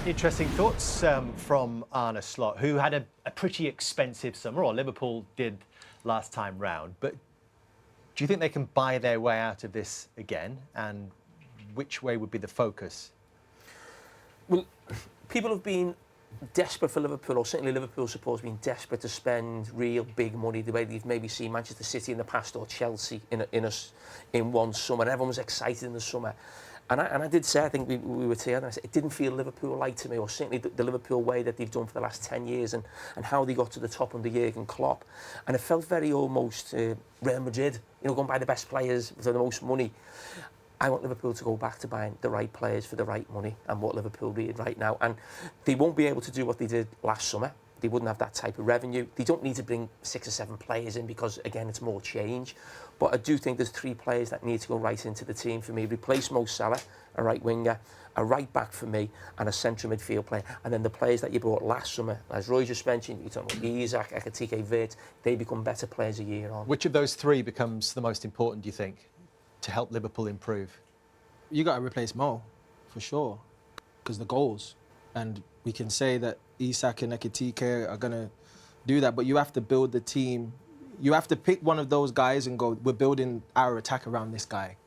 Interesting thoughts from Arne Slot, who had a pretty expensive summer, or Liverpool did last time round. But do you think they can buy their way out of this again? And which way would be the focus? Well, people have been desperate for Liverpool, or certainly Liverpool supporters have been desperate to spend real big money, the way they've maybe seen Manchester City in the past or Chelsea in one summer. Everyone was excited in the summer. And I did say, I think we were together, and I said, it didn't feel Liverpool-like to me, or certainly the Liverpool way that they've done for the last 10 years and how they got to the top under Jurgen Klopp. And it felt very almost Real Madrid, going by the best players for the most money. I want Liverpool to go back to buying the right players for the right money, and what Liverpool need right now. And they won't be able to do what they did last summer. They wouldn't have that type of revenue. They don't need to bring 6 or 7 players in because, again, it's more change. But I do think there's 3 players that need to go right into the team for me. Replace Mo Salah, a right winger, a right back for me, and a central midfield player. And then the players that you brought last summer, as Roy just mentioned, you're talking about Isak, Ekitike, Vert, they become better players a year on. Which of those 3 becomes the most important, do you think, to help Liverpool improve? You got to replace Mo, for sure, because the goals. And we can say that Isak and Ekitike are going to do that, but you have to build the team. You have to pick one of those guys and go, we're building our attack around this guy.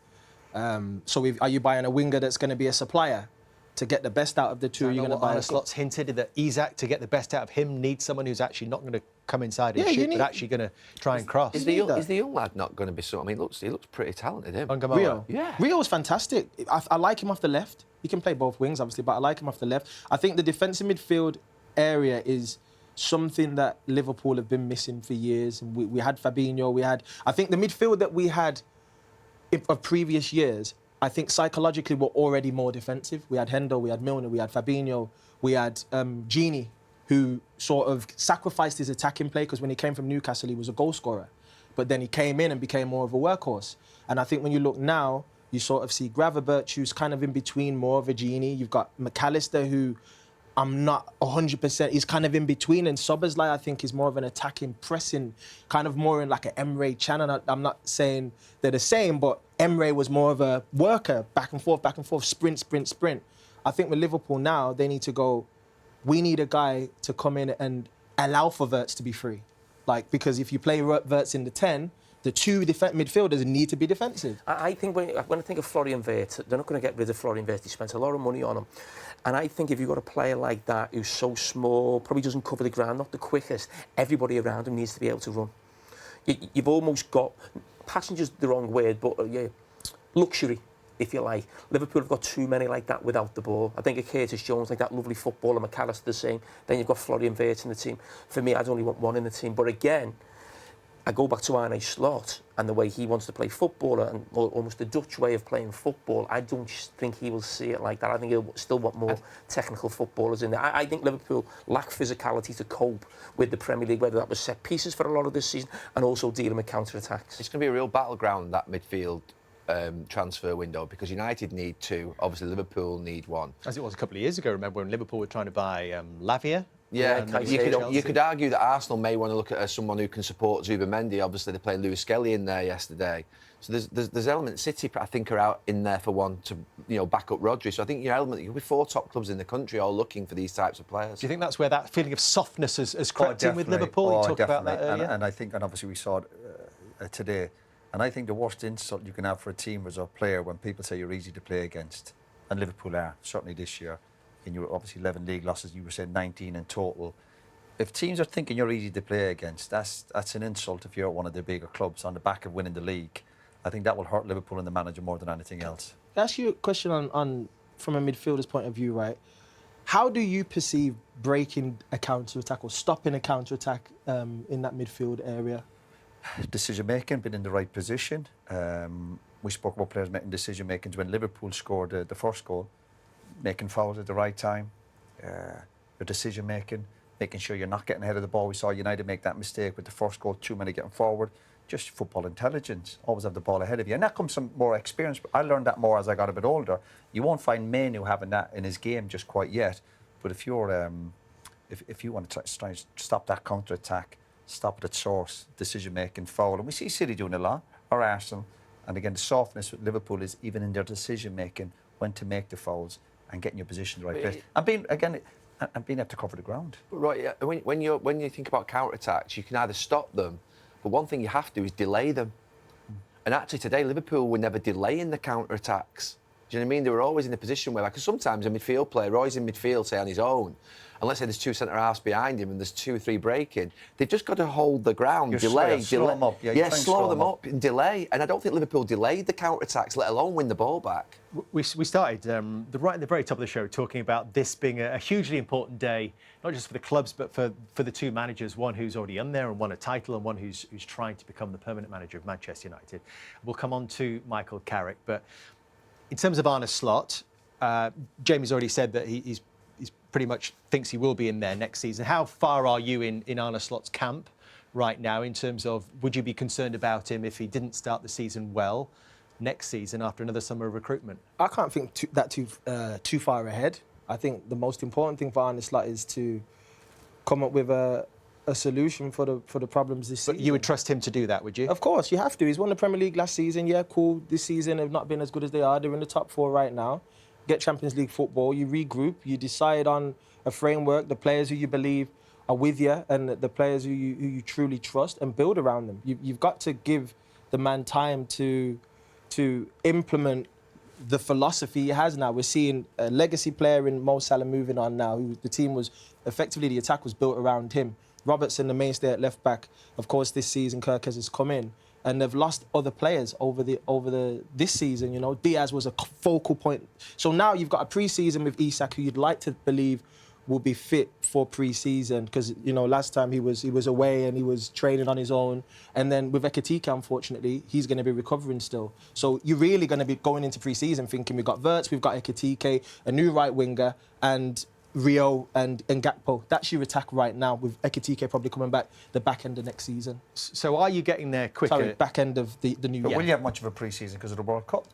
So are you buying a winger that's going to be a supplier? To get the best out of the two, you're going to buy Arne Slot's hinted that Isak, to get the best out of him, needs someone who's actually not going to come inside and shoot, but actually going to try and cross. Is the young lad not going to be so? I mean, he looks pretty talented, him. Rio. Yeah. Rio's fantastic. I like him off the left. He can play both wings, obviously, but I like him off the left. I think the defensive midfield area is something that Liverpool have been missing for years. We had Fabinho, I think the midfield that we had of previous years, I think psychologically we're already more defensive. We had Hendo, we had Milner, we had Fabinho, we had Gini, who sort of sacrificed his attacking play because when he came from Newcastle, he was a goal scorer. But then he came in and became more of a workhorse. And I think when you look now, you sort of see Gravenberch, who's kind of in between, more of a Gini. You've got McAllister, who I'm not 100%, he's kind of in between. And Szoboszlai, I think, is more of an attacking, pressing, kind of more in like an Emre Can. I'm not saying they're the same, but Emre was more of a worker, back and forth, sprint, sprint, sprint. I think with Liverpool now, they need to go, we need a guy to come in and allow for Wirtz to be free. Like, because if you play Wirtz in the 10, the 2 midfielders need to be defensive. I think when I think of Florian Wirtz, they're not going to get rid of Florian Wirtz. They spent a lot of money on him. And I think if you've got a player like that who's so small, probably doesn't cover the ground, not the quickest, everybody around him needs to be able to run. You've almost got, passenger's the wrong word, but luxury, if you like. Liverpool have got too many like that without the ball. I think of Curtis Jones, like that lovely footballer, McAllister the same. Then you've got Florian Wirtz in the team. For me, I'd only want one in the team. But again, I go back to Arne Slot and the way he wants to play football and almost the Dutch way of playing football. I don't think he will see it like that. I think he'll still want more technical footballers in there. I think Liverpool lack physicality to cope with the Premier League, whether that was set pieces for a lot of this season and also dealing with counter-attacks. It's going to be a real battleground, that midfield transfer window, because United need 2. Obviously, Liverpool need 1. As it was a couple of years ago, remember, when Liverpool were trying to buy Lavia? Yeah, you could argue that Arsenal may want to look at someone who can support Zubimendi. Obviously, they played Lewis Skelly in there yesterday. So there's elements. City, I think, are out in there for one to back up Rodri. So I think you'll be 4 top clubs in the country all looking for these types of players. Do you think that's where that feeling of softness has crept in with Liverpool? You talked about that earlier. And I think, and obviously we saw it today. And I think the worst insult you can have for a team as a player when people say you're easy to play against, and Liverpool are certainly this year. In your obviously 11 league losses, you were saying 19 in total. If teams are thinking you're easy to play against, that's an insult if you're at one of the bigger clubs on the back of winning the league. I think that will hurt Liverpool and the manager more than anything else. I'll ask you a question on from a midfielder's point of view, right? How do you perceive breaking a counter-attack or stopping a counter-attack in that midfield area? Decision-making, being in the right position. We spoke about players making decision-makings when Liverpool scored the first goal. Making fouls at the right time, your decision-making, making sure you're not getting ahead of the ball. We saw United make that mistake with the first goal, too many getting forward. Just football intelligence, always have the ball ahead of you. And that comes from more experience. I learned that more as I got a bit older. You won't find Manu having that in his game just quite yet. But if you're, if you want to try and stop that counter-attack, stop it at source, decision-making, foul. And we see City doing a lot, or Arsenal. And again, the softness with Liverpool is even in their decision-making, when to make the fouls. and getting your position in the right place. And being able to cover the ground. Right, yeah. When you think about counterattacks, you can either stop them, but one thing you have to do is delay them. And actually today, Liverpool were never delaying the counterattacks. Do you know what I mean? They were always in a position where, like, sometimes a midfield player, always in midfield, say on his own, and let's say there's two centre-halves behind him and there's 2 or 3 breaking, they've just got to hold the ground, delay. Slow them up. Slow them up and delay. And I don't think Liverpool delayed the counter-attacks, let alone win the ball back. We started right at the very top of the show talking about this being a hugely important day, not just for the clubs, but for the 2 managers, one who's already in there and won a title and one who's trying to become the permanent manager of Manchester United. We'll come on to Michael Carragher, but in terms of Arne Slot, Jamie's already said that he's pretty much thinks he will be in there next season. How far are you in Arne Slot's camp right now in terms of, would you be concerned about him if he didn't start the season well next season after another summer of recruitment? I can't think too far ahead. I think the most important thing for Arne Slot is to come up with a solution for the problems this season. But you would trust him to do that, would you? Of course, you have to. He's won the Premier League last season. Yeah, cool. This season have not been as good as they are. They're in the top 4 right now. Get Champions League football. You regroup. You decide on a framework, the players who you believe are with you, and the players who you truly trust, and build around them. You've got to give the man time to implement the philosophy he has now. We're seeing a legacy player in Mo Salah moving on now. The team was effectively, the attack was built around him. Robertson, the mainstay at left back. Of course, this season Carragher has come in, and they've lost other players over this season. You know, Diaz was a focal point. So now you've got a pre-season with Isak, who you'd like to believe will be fit for pre-season, because you know last time he was away and he was training on his own. And then with Ekitike, unfortunately, he's going to be recovering still. So you're really going to be going into pre-season thinking we've got Wirtz, we've got Ekitike, a new right winger, and Rio and Gakpo. That's your attack right now, with Ekitike probably coming back the back end of next season. So are you getting there quicker? Sorry, back end of the new But year. will you have much of a pre-season because of the World Cup?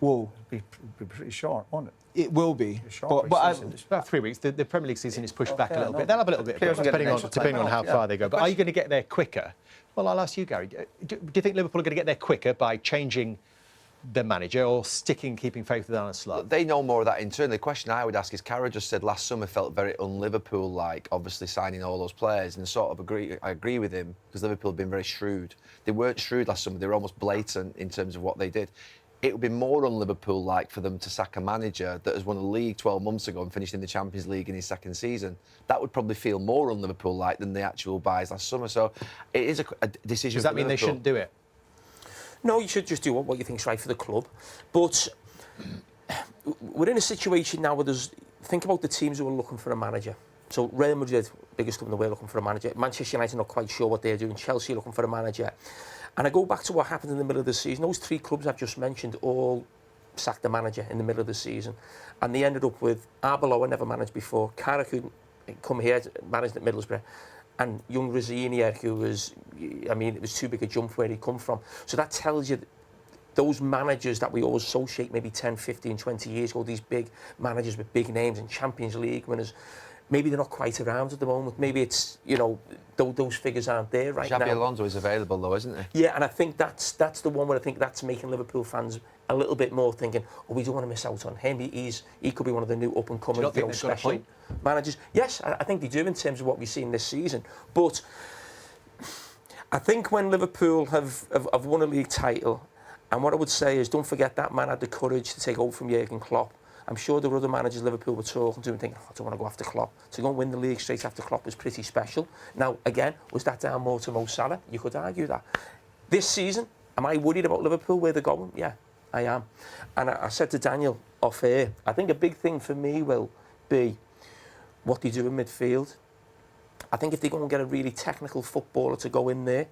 Whoa. It'll be pretty short, won't it? It will be. Short But pre-season. About 3 weeks. The Premier League season is pushed back a Okay, little no. bit. They'll have a little bit, Players will get depending an on extra time how off, far yeah. they go. But are you going to get there quicker? Well, I'll ask you, Gary. Do you think Liverpool are going to get there quicker by changing the manager or keeping faith with Arne Slot? They know more of that internally. The question I would ask is, Carragher just said last summer felt very un-Liverpool-like, obviously signing all those players, and I agree with him, because Liverpool have been very shrewd. They weren't shrewd last summer, they were almost blatant in terms of what they did. It would be more un-Liverpool-like for them to sack a manager that has won a league 12 months ago and finished in the Champions League in his 2nd season. That would probably feel more un-Liverpool-like than the actual buys last summer. So it is a decision. Does that mean they shouldn't do it? No, you should just do what you think's right for the club. But we're in a situation now where think about the teams who are looking for a manager. So Real Madrid, biggest club in the world, looking for a manager. Manchester United, not quite sure what they're doing. Chelsea looking for a manager. And I go back to what happened in the middle of the season. Those 3 clubs I've just mentioned all sacked the manager in the middle of the season. And they ended up with Arbeloa, never managed before, Carragher, come here, managed at Middlesbrough, and young Rosenior, who was, I mean, it was too big a jump where he'd come from. So that tells you those managers that we always associate maybe 10, 15, 20 years ago, these big managers with big names and Champions League winners, maybe they're not quite around at the moment. Maybe it's, you know, those figures aren't there right now. Xabi Alonso is available though, isn't he? Yeah, and I think that's the one where I think that's making Liverpool fans a little bit more thinking, oh, we don't want to miss out on him. He could be one of the new up-and-coming, special managers. Yes, I think they do in terms of what we've seen this season. But I think when Liverpool have won a league title, and what I would say is, don't forget that man had the courage to take over from Jurgen Klopp. I'm sure there were other managers Liverpool were talking to and thinking, I don't want to go after Klopp. To go and win the league straight after Klopp was pretty special. Now, again, was that down more to Mo Salah? You could argue that. This season, am I worried about Liverpool, where they're going? Yeah, I am. And I said to Daniel off air, I think a big thing for me will be what they do in midfield. I think if they go and get a really technical footballer to go in there,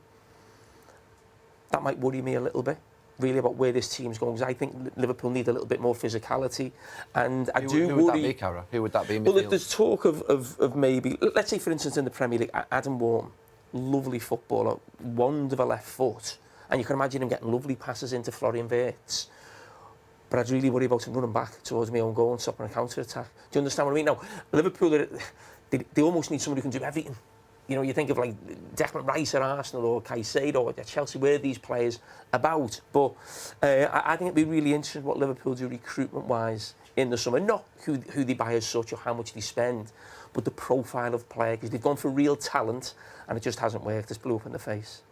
that might worry me a little bit, really, about where this team's going, because I think Liverpool need a little bit more physicality. And I do worry... Who would that be, Carragher? Who would that be in midfield? Well, there's talk of maybe... Let's say, for instance, in the Premier League, Adam Wharton, lovely footballer, wonderful left foot, and you can imagine him getting lovely passes into Florian Wirtz. But I'd really worry about him running back towards my own goal and stopping a counter-attack. Do you understand what I mean? Now, Liverpool, they almost need somebody who can do everything. You know, you think of like Declan Rice at Arsenal or Caicedo or Chelsea, where are these players about? But I think it'd be really interesting what Liverpool do recruitment-wise in the summer. Not who they buy as such or how much they spend, but the profile of player, because they've gone for real talent and it just hasn't worked. It's blew up in the face.